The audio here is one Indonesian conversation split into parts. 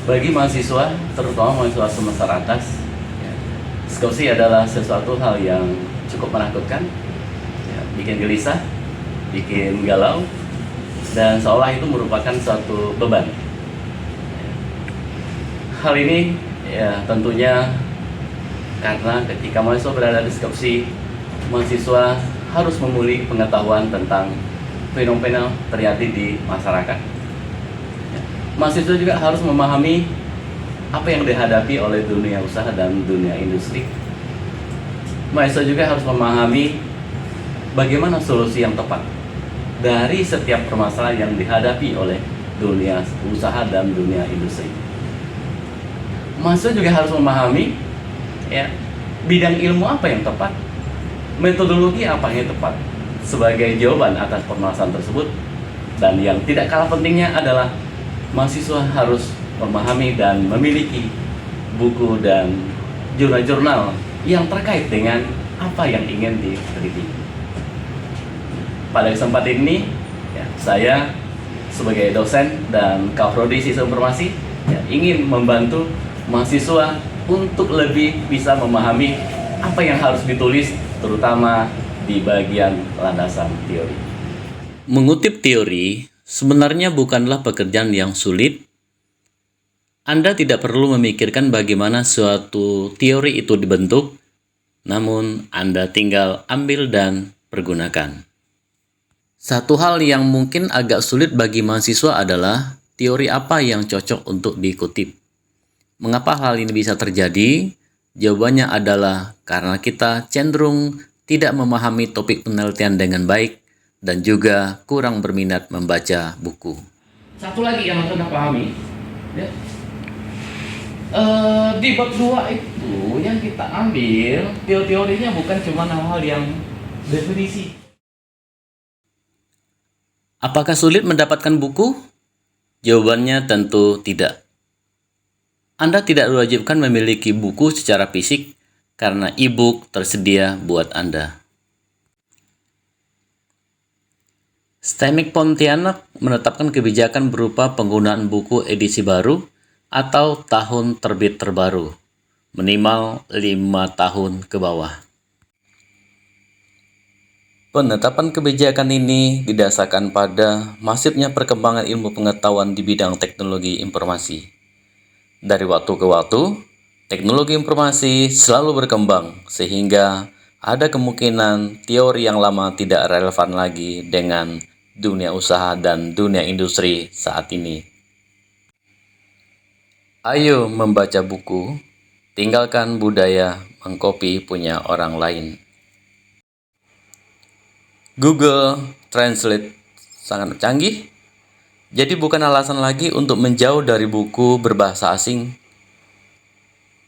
Bagi mahasiswa, terutama mahasiswa semester atas, ya, skripsi adalah sesuatu hal yang cukup menakutkan, ya, bikin gelisah, bikin galau, dan seolah itu merupakan suatu beban. Hal ini ya tentunya karena ketika mahasiswa berada di skripsi, mahasiswa harus memiliki pengetahuan tentang fenomena terjadi di masyarakat. Mahasiswa juga harus memahami apa yang dihadapi oleh dunia usaha dan dunia industri. Mahasiswa juga harus memahami bagaimana solusi yang tepat dari setiap permasalahan yang dihadapi oleh dunia usaha dan dunia industri. Mahasiswa juga harus memahami ya, bidang ilmu apa yang tepat, metodologi apa yang tepat sebagai jawaban atas permasalahan tersebut. Dan yang tidak kalah pentingnya adalah mahasiswa harus memahami dan memiliki buku dan jurnal-jurnal yang terkait dengan apa yang ingin diteliti. Pada kesempatan ini, ya, saya sebagai dosen dan Kaprodi Sistem Informasi ya, ingin membantu mahasiswa untuk lebih bisa memahami apa yang harus ditulis, terutama di bagian landasan teori. Mengutip teori sebenarnya bukanlah pekerjaan yang sulit. Anda tidak perlu memikirkan bagaimana suatu teori itu dibentuk, namun Anda tinggal ambil dan pergunakan. Satu hal yang mungkin agak sulit bagi mahasiswa adalah teori apa yang cocok untuk dikutip. Mengapa hal ini bisa terjadi? Jawabannya adalah karena kita cenderung tidak memahami topik penelitian dengan baik dan juga kurang berminat membaca buku. Satu lagi yang harus Anda pahami, ya, di bab 2 itu yang kita ambil teorinya bukan cuma hal-hal yang definisi. Apakah sulit mendapatkan buku? Jawabannya tentu tidak. Anda tidak diwajibkan memiliki buku secara fisik karena e-book tersedia buat Anda. STEMIC Pontianak menetapkan kebijakan berupa penggunaan buku edisi baru atau tahun terbit terbaru, minimal 5 tahun ke bawah. Penetapan kebijakan ini didasarkan pada masifnya perkembangan ilmu pengetahuan di bidang teknologi informasi. Dari waktu ke waktu, teknologi informasi selalu berkembang sehingga ada kemungkinan teori yang lama tidak relevan lagi dengan dunia usaha dan dunia industri saat ini. Ayo membaca buku, tinggalkan budaya mengkopi punya orang lain. Google Translate sangat canggih, jadi bukan alasan lagi untuk menjauh dari buku berbahasa asing.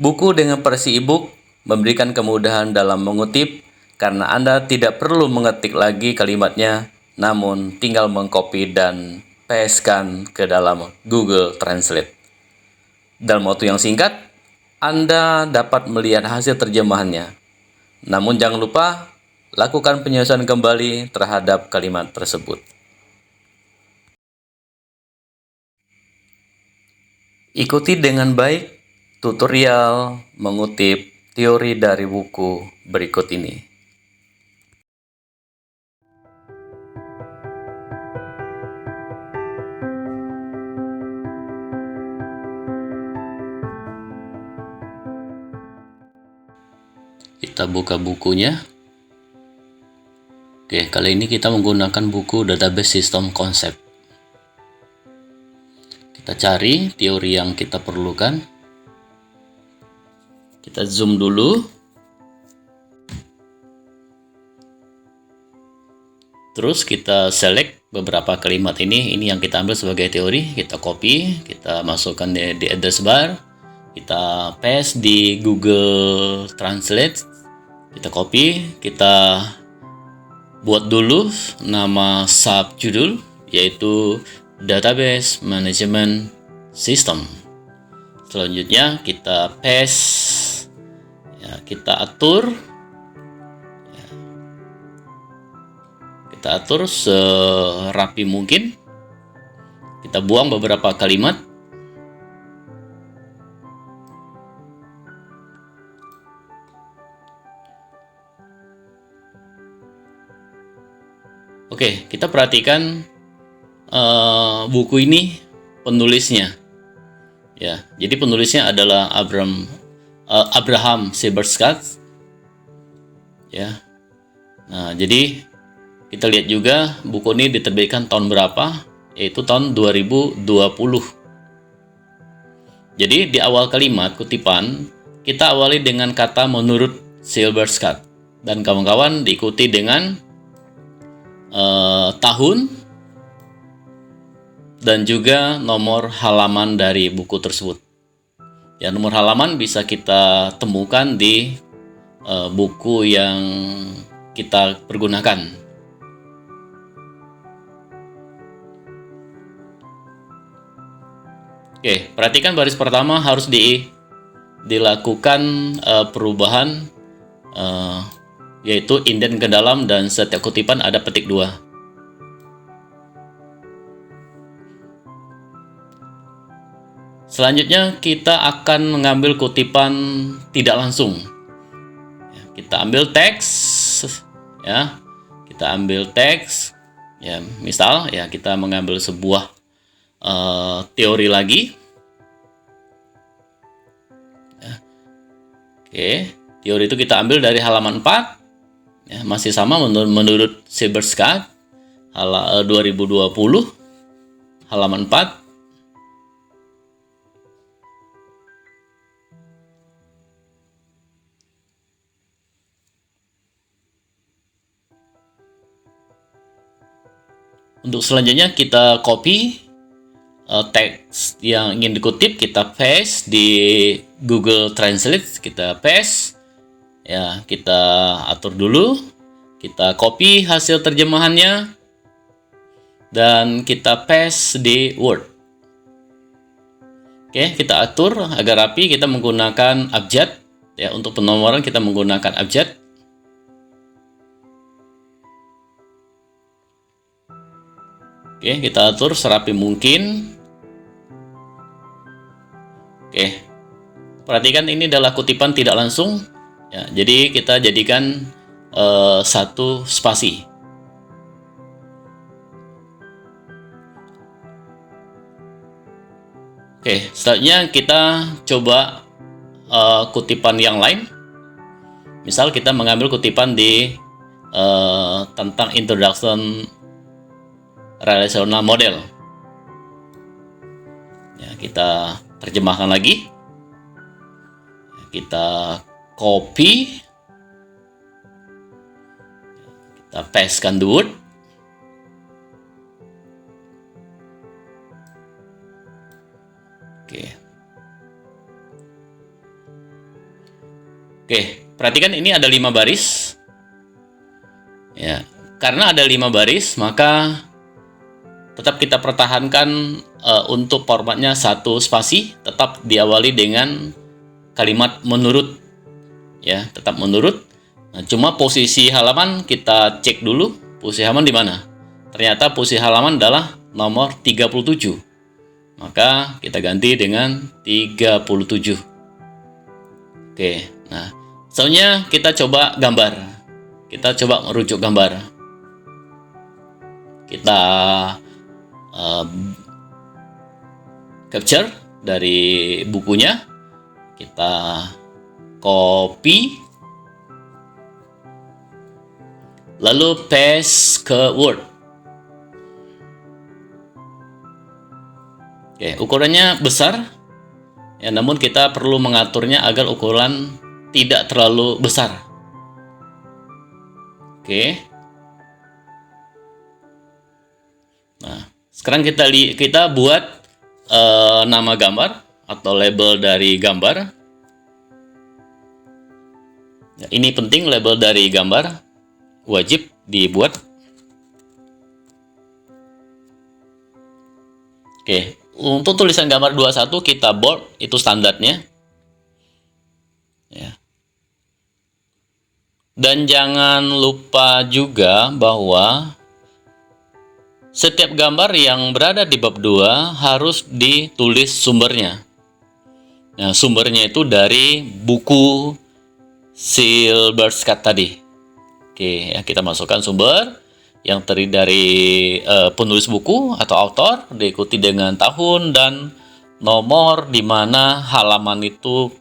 Buku dengan versi e-book memberikan kemudahan dalam mengutip karena Anda tidak perlu mengetik lagi kalimatnya, namun tinggal mengcopy dan pastekan ke dalam Google Translate. Dalam waktu yang singkat, Anda dapat melihat hasil terjemahannya. Namun jangan lupa, lakukan penyesuaian kembali terhadap kalimat tersebut. Ikuti dengan baik tutorial mengutip teori dari buku berikut ini. Kita buka bukunya. Oke, kali ini kita menggunakan buku Database System Concept. Kita cari teori yang kita perlukan. Kita zoom dulu. Terus kita select beberapa kalimat ini yang kita ambil sebagai teori. Kita copy, kita masukkan di address bar. Kita paste di Google Translate. Kita copy, kita buat dulu nama subjudul yaitu Database Management System. Selanjutnya kita paste, ya, kita atur serapi mungkin. Kita buang beberapa kalimat. Oke, kita perhatikan buku ini penulisnya. Ya, jadi penulisnya adalah Abraham Seberstadt. Ya. Nah, jadi kita lihat juga buku ini diterbitkan tahun berapa, yaitu tahun 2020. Jadi di awal kalimat kutipan, kita awali dengan kata menurut Seberstadt dan kawan-kawan, diikuti dengan tahun dan juga nomor halaman dari buku tersebut. Ya, nomor halaman bisa kita temukan di buku yang kita pergunakan. Oke, perhatikan baris pertama harus dilakukan perubahan, yaitu indent ke dalam dan setiap kutipan ada petik 2. Selanjutnya kita akan mengambil kutipan tidak langsung. Kita ambil teks, ya. Kita ambil teks, ya. Misal, ya kita mengambil sebuah teori lagi. Ya. Oke, teori itu kita ambil dari halaman 4. Ya, masih sama menurut Seberstadt, 2020, halaman 4. Untuk selanjutnya kita copy teks yang ingin dikutip, kita paste di Google Translate, kita paste. Ya, kita atur dulu, kita copy hasil terjemahannya, dan kita paste di Word. Oke, kita atur agar rapi, kita menggunakan abjad. Ya, untuk penomoran kita menggunakan abjad. Oke, kita atur serapi mungkin. Oke, perhatikan ini adalah kutipan tidak langsung. Ya, jadi kita jadikan satu spasi. Oke, selanjutnya kita coba kutipan yang lain. Misal kita mengambil kutipan di tentang Introduction Relational Model. Ya, kita terjemahkan lagi. Kita copy, kita pastekan di Word. Oke, perhatikan ini ada 5 baris. Ya, karena ada 5 baris, maka tetap kita pertahankan untuk formatnya satu spasi, tetap diawali dengan kalimat menurut. Ya, tetap menurut. Nah, cuma posisi halaman kita cek dulu, posisi halaman di mana. Ternyata posisi halaman adalah nomor 37. Maka kita ganti dengan 37. Oke, nah, selanjutnya kita coba gambar. Kita coba merujuk gambar. Kita capture dari bukunya. Kita copy, lalu paste ke Word. Oke, ukurannya besar, ya, namun kita perlu mengaturnya agar ukuran tidak terlalu besar. Oke. Nah, sekarang kita buat nama gambar atau label dari gambar. Ya, ini penting, label dari gambar wajib dibuat. Oke, untuk tulisan gambar 21 kita bold, itu standarnya. Ya. Dan jangan lupa juga bahwa setiap gambar yang berada di bab 2 harus ditulis sumbernya. Nah, sumbernya itu dari buku Seberstadt tadi. Oke, ya, kita masukkan sumber, yang terdiri dari penulis buku atau autor, diikuti dengan tahun dan nomor di mana halaman itu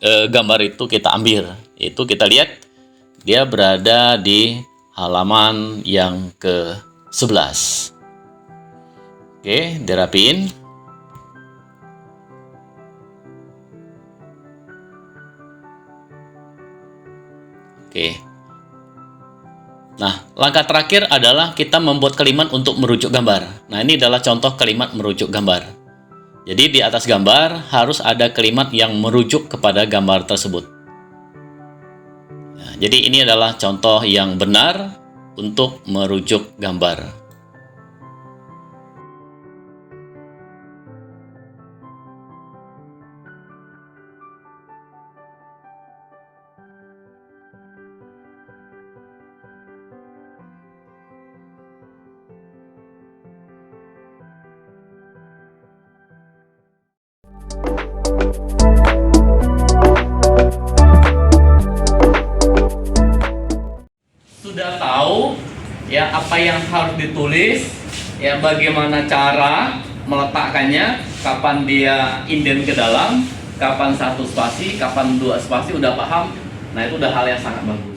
gambar itu kita ambil. Itu kita lihat dia berada di halaman yang ke-11. Oke, dirapiin. Oke. Nah, langkah terakhir adalah kita membuat kalimat untuk merujuk gambar. Nah, ini adalah contoh kalimat merujuk gambar. Jadi di atas gambar harus ada kalimat yang merujuk kepada gambar tersebut. Nah, jadi ini adalah contoh yang benar untuk merujuk gambar. Sudah tahu ya apa yang harus ditulis, ya bagaimana cara meletakkannya, kapan dia indent ke dalam, kapan satu spasi, kapan dua spasi, udah paham. Nah, itu udah hal yang sangat bagus.